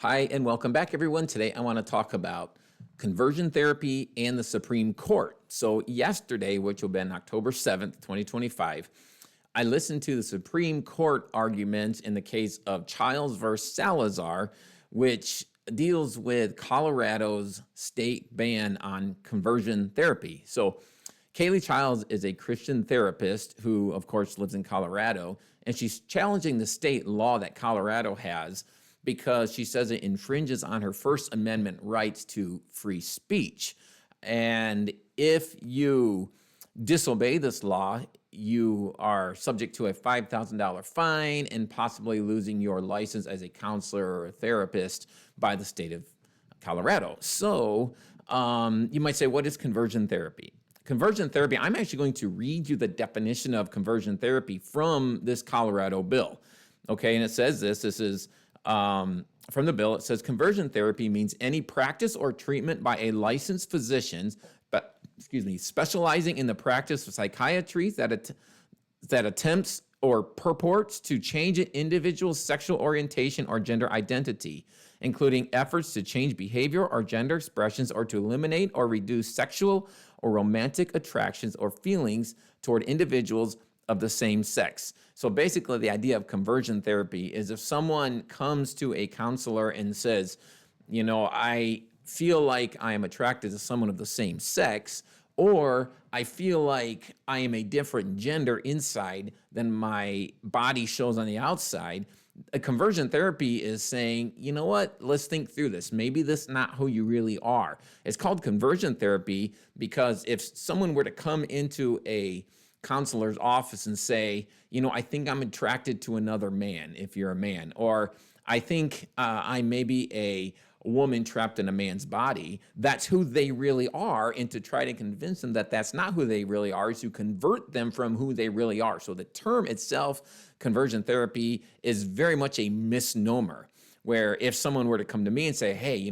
Hi, and welcome back, everyone. Today, I want to talk about conversion therapy and the Supreme Court. So, yesterday, which will be on October 7th, 2025, I listened to the Supreme Court arguments in the case of Chiles versus Salazar, which deals with Colorado's state ban on conversion therapy. So, Kaley Chiles is a Christian therapist who, of course, lives in Colorado, and she's challenging the state law that Colorado has because she says it infringes on her First Amendment rights to free speech. And if you disobey this law, you are subject to a $5,000 fine and possibly losing your license as a counselor or a therapist by the state of Colorado. So you might say, what is conversion therapy? Conversion therapy, I'm actually going to read you the definition of conversion therapy from this Colorado bill. Okay, and it says this is from the bill. It says conversion therapy means any practice or treatment by a licensed physician, specializing in the practice of psychiatry that attempts or purports to change an individual's sexual orientation or gender identity, including efforts to change behavior or gender expressions or to eliminate or reduce sexual or romantic attractions or feelings toward individuals of the same sex. So basically, the idea of conversion therapy is if someone comes to a counselor and says, I feel like I am attracted to someone of the same sex, or I feel like I am a different gender inside than my body shows on the outside. A conversion therapy is saying, you know what, let's think through this. Maybe this is not who you really are. It's called conversion therapy because if someone were to come into a counselor's office and say, I think I'm attracted to another man if you're a man, or I think I may be a woman trapped in a man's body, that's who they really are. And to try to convince them that that's not who they really are is to convert them from who they really are. So the term itself, conversion therapy, is very much a misnomer, where if someone were to come to me and say, hey,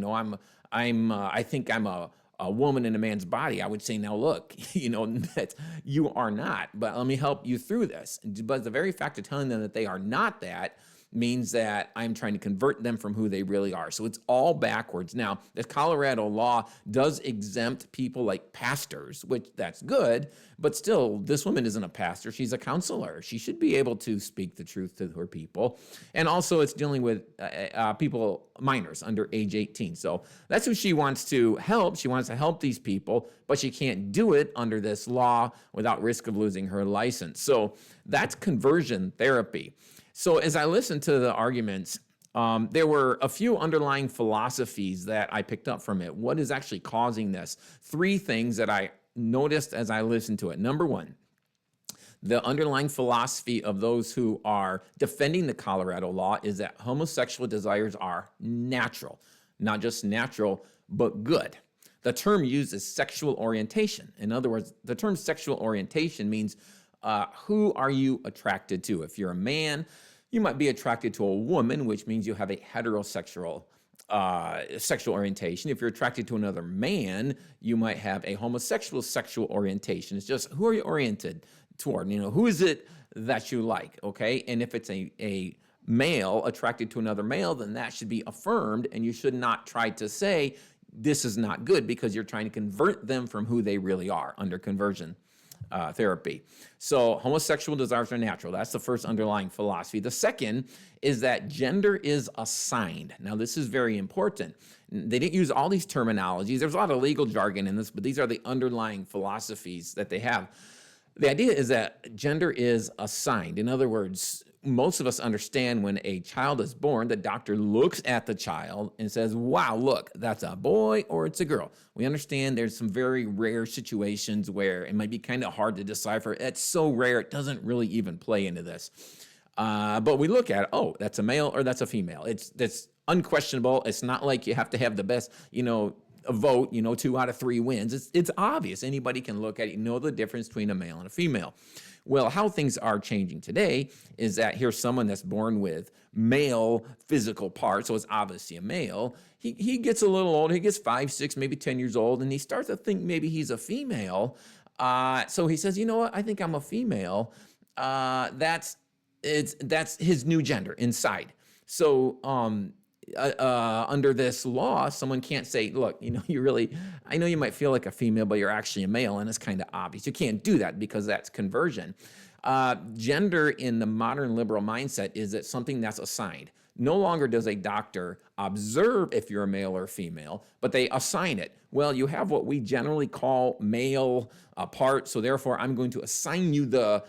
I think I'm a woman in a man's body, I would say, now look, that you are not, but let me help you through this. But the very fact of telling them that they are not that means that I'm trying to convert them from who they really are. So it's all backwards. Now, the Colorado law does exempt people like pastors, which that's good, but still, this woman isn't a pastor. She's a counselor. She should be able to speak the truth to her people. And also, it's dealing with people, minors under age 18. So that's who she wants to help. She wants to help these people, but she can't do it under this law without risk of losing her license. So that's conversion therapy. So as I listened to the arguments, there were a few underlying philosophies that I picked up from it. What is actually causing this? Three things that I noticed as I listened to it. Number one, the underlying philosophy of those who are defending the Colorado law is that homosexual desires are natural. Not just natural, but good. The term used is sexual orientation. In other words, the term sexual orientation means who are you attracted to? If you're a man, you might be attracted to a woman, which means you have a heterosexual sexual orientation. If you're attracted to another man, you might have a homosexual sexual orientation. It's just who are you oriented toward? Who is it that you like? Okay, and if it's a male attracted to another male, then that should be affirmed, and you should not try to say this is not good because you're trying to convert them from who they really are under conversion therapy. So homosexual desires are natural. That's the first underlying philosophy. The second is that gender is assigned. Now, this is very important. They didn't use all these terminologies. There's a lot of legal jargon in this, but these are the underlying philosophies that they have. The idea is that gender is assigned. In other words, most of us understand when a child is born, the doctor looks at the child and says, wow, look, that's a boy or it's a girl. We understand there's some very rare situations where it might be kind of hard to decipher. It's so rare, it doesn't really even play into this. But we look at it, oh, that's a male or that's a female. That's unquestionable. It's not like you have to have the best, a vote, 2 out of 3 wins. It's obvious. Anybody can look at it, know the difference between a male and a female. Well, how things are changing today is that here's someone that's born with male physical parts, so it's obviously a male. He gets a little older. He gets 5, 6, maybe 10 years old, and he starts to think maybe he's a female. So he says, you know what? I think I'm a female. That's his new gender inside. So under this law, someone can't say, look, I know you might feel like a female, but you're actually a male, and it's kind of obvious. You can't do that because that's conversion. Gender in the modern liberal mindset is that something that's assigned. No longer does a doctor observe if you're a male or female, but they assign it. Well, you have what we generally call male part, so therefore I'm going to assign you the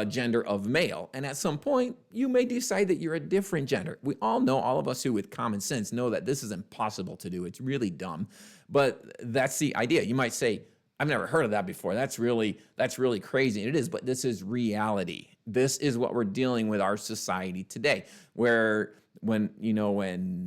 gender of male. And at some point, you may decide that you're a different gender. We all know, all of us who with common sense know that this is impossible to do. It's really dumb, but that's the idea. You might say, I've never heard of that before. That's really crazy. And it is, but this is reality. This is what we're dealing with our society today, where when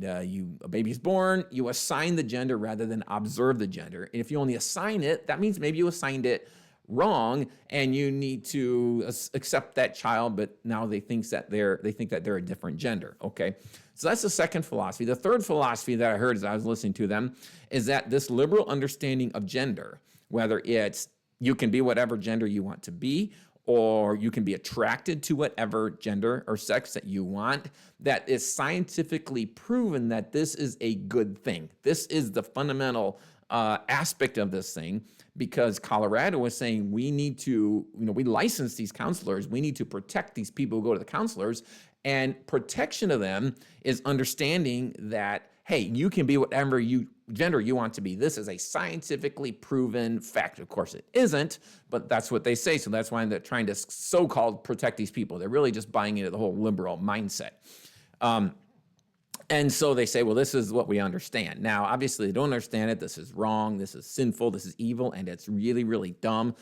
a baby's born, you assign the gender rather than observe the gender. And if you only assign it, that means maybe you assigned it wrong, and you need to accept that child, but now they think that they're a different gender. Okay, so that's the second philosophy. The third philosophy that I heard as I was listening to them is that this liberal understanding of gender, whether it's you can be whatever gender you want to be, or you can be attracted to whatever gender or sex that you want, that is scientifically proven that this is a good thing. This is the fundamental aspect of this thing, because Colorado was saying we need to, we license these counselors. We need to protect these people who go to the counselors, and protection of them is understanding that, hey, you can be whatever gender you want to be. This is a scientifically proven fact. Of course, it isn't, but that's what they say. So that's why they're trying to so-called protect these people. They're really just buying into the whole liberal mindset. And so they say, well, this is what we understand. Now, obviously, they don't understand it. This is wrong. This is sinful. This is evil. And it's really, really dumb.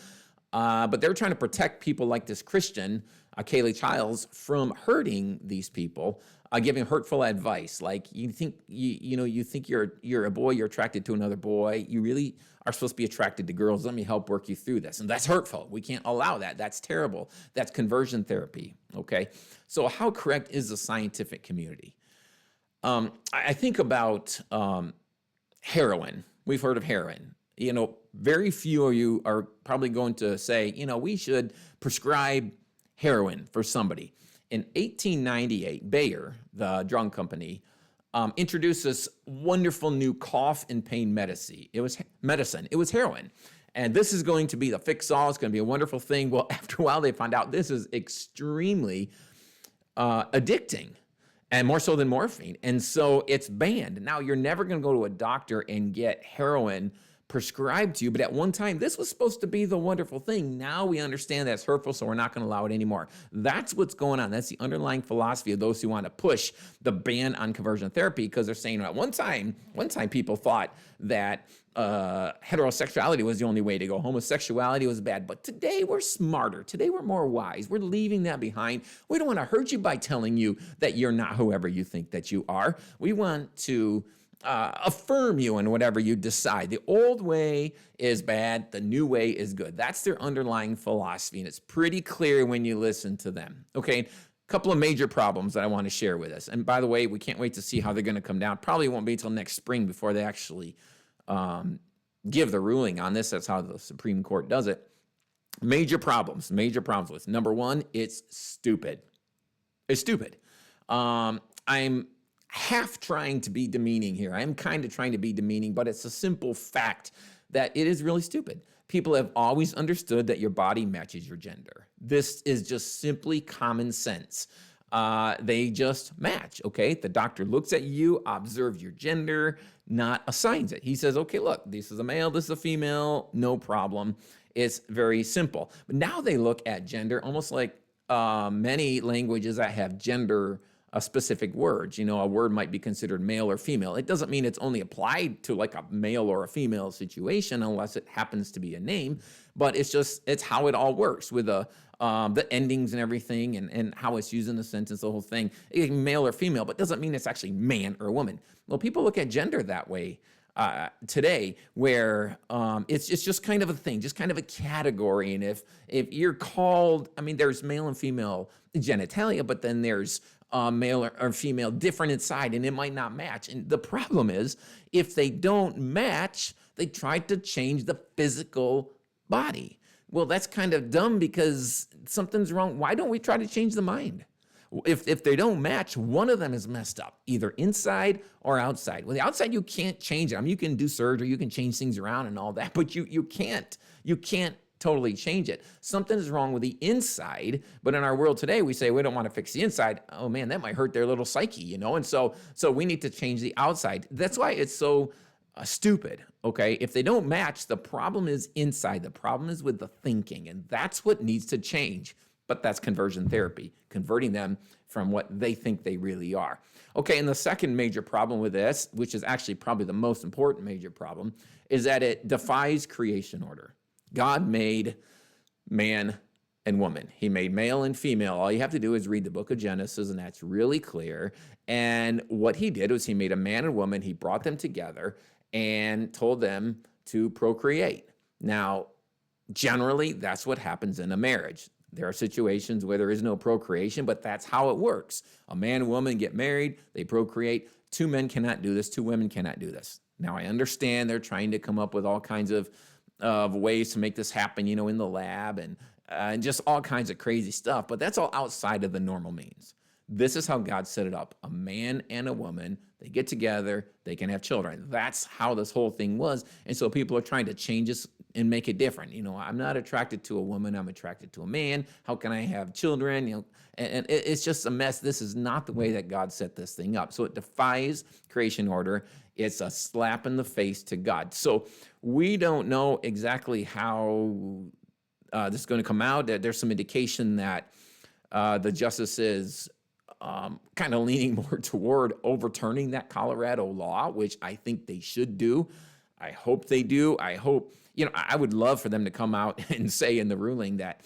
But they're trying to protect people like this Christian, Kaley Chiles, from hurting these people, giving hurtful advice. Like, you think you're a boy, you're attracted to another boy. You really are supposed to be attracted to girls. Let me help work you through this. And that's hurtful. We can't allow that. That's terrible. That's conversion therapy. Okay. So how correct is the scientific community? I think about heroin. We've heard of heroin. Very few of you are probably going to say, we should prescribe heroin for somebody. In 1898, Bayer, the drug company, introduced this wonderful new cough and pain medicine. It was heroin. And this is going to be the fix-all. It's going to be a wonderful thing. Well, after a while, they found out this is extremely addicting, and more so than morphine. And so it's banned. Now, you're never going to go to a doctor and get heroin prescribed to you. But at one time, this was supposed to be the wonderful thing. Now we understand that's hurtful, so we're not going to allow it anymore. That's what's going on. That's the underlying philosophy of those who want to push the ban on conversion therapy, because they're saying at one time people thought that heterosexuality was the only way to go. Homosexuality was bad. But today we're smarter. Today we're more wise. We're leaving that behind. We don't want to hurt you by telling you that you're not whoever you think that you are. We want to affirm you in whatever you decide. The old way is bad. The new way is good. That's their underlying philosophy, and it's pretty clear when you listen to them. Okay, a couple of major problems that I want to share with us. And by the way, we can't wait to see how they're going to come down. Probably won't be until next spring before they actually give the ruling on this. That's how the Supreme Court does it. Major problems with. Number one, it's stupid. It's stupid. I'm half trying to be demeaning here. I am kind of trying to be demeaning, but it's a simple fact that it is really stupid. People have always understood that your body matches your gender. This is just simply common sense. They just match, okay? The doctor looks at you, observes your gender, not assigns it. He says, okay, look, this is a male, this is a female, no problem. It's very simple. But now they look at gender almost like many languages that have gender specific words. A word might be considered male or female. It doesn't mean it's only applied to like a male or a female situation unless it happens to be a name, but it's how it all works with the endings and everything, and how it's used in the sentence, the whole thing. It can be male or female, but doesn't mean it's actually man or woman. Well, people look at gender that way today, where it's just kind of a thing, just kind of a category. And if you're called, there's male and female genitalia, but then there's male or female different inside, and it might not match. And the problem is, if they don't match, they try to change the physical body. Well, that's kind of dumb, because something's wrong. Why don't we try to change the mind? If they don't match, one of them is messed up, either inside or outside. Well, the outside, you can't change it. I mean, you can do surgery, you can change things around and all that, but you can't totally change it. Something is wrong with the inside, but in our world today, we say we don't want to fix the inside. Oh man, that might hurt their little psyche, And so we need to change the outside. That's why it's so stupid, okay? If they don't match, the problem is inside. The problem is with the thinking, and that's what needs to change. But that's conversion therapy, converting them from what they think they really are. Okay, and the second major problem with this, which is actually probably the most important major problem, is that it defies creation order. God made man and woman. He made male and female. All you have to do is read the book of Genesis, and that's really clear. And what he did was he made a man and woman. He brought them together and told them to procreate. Now, generally, that's what happens in a marriage. There are situations where there is no procreation, but that's how it works. A man and woman get married, they procreate. Two men cannot do this, two women cannot do this. Now, I understand they're trying to come up with all kinds of ways to make this happen, in the lab and just all kinds of crazy stuff, but that's all outside of the normal means. This is how God set it up. A man and a woman, they get together, they can have children. That's how this whole thing was. And so people are trying to change this and make it different. I'm not attracted to a woman, I'm attracted to a man. How can I have children? And it's just a mess. This is not the way that God set this thing up. So it defies creation order. It's a slap in the face to God. So we don't know exactly how this is going to come out. There's some indication that the justice is kind of leaning more toward overturning that Colorado law, which I think they should do. I hope they do. I hope, I would love for them to come out and say in the ruling that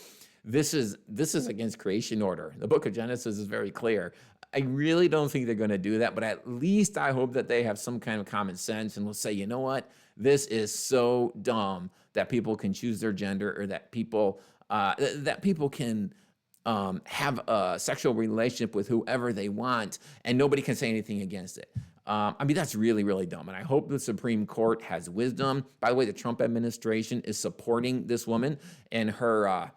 this is against creation order. The book of Genesis is very clear. I really don't think they're going to do that, but at least I hope that they have some kind of common sense and will say, you know what, this is so dumb that people can choose their gender, or that people can have a sexual relationship with whoever they want, and nobody can say anything against it. That's really, really dumb. And I hope the Supreme Court has wisdom. By the way, the Trump administration is supporting this woman and her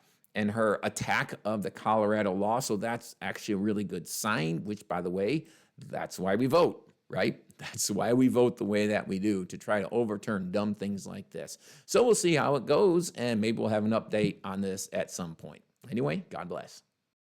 attack of the Colorado law. So that's actually a really good sign, which, by the way, that's why we vote, right? That's why we vote the way that we do, to try to overturn dumb things like this. So we'll see how it goes, and maybe we'll have an update on this at some point. Anyway, God bless.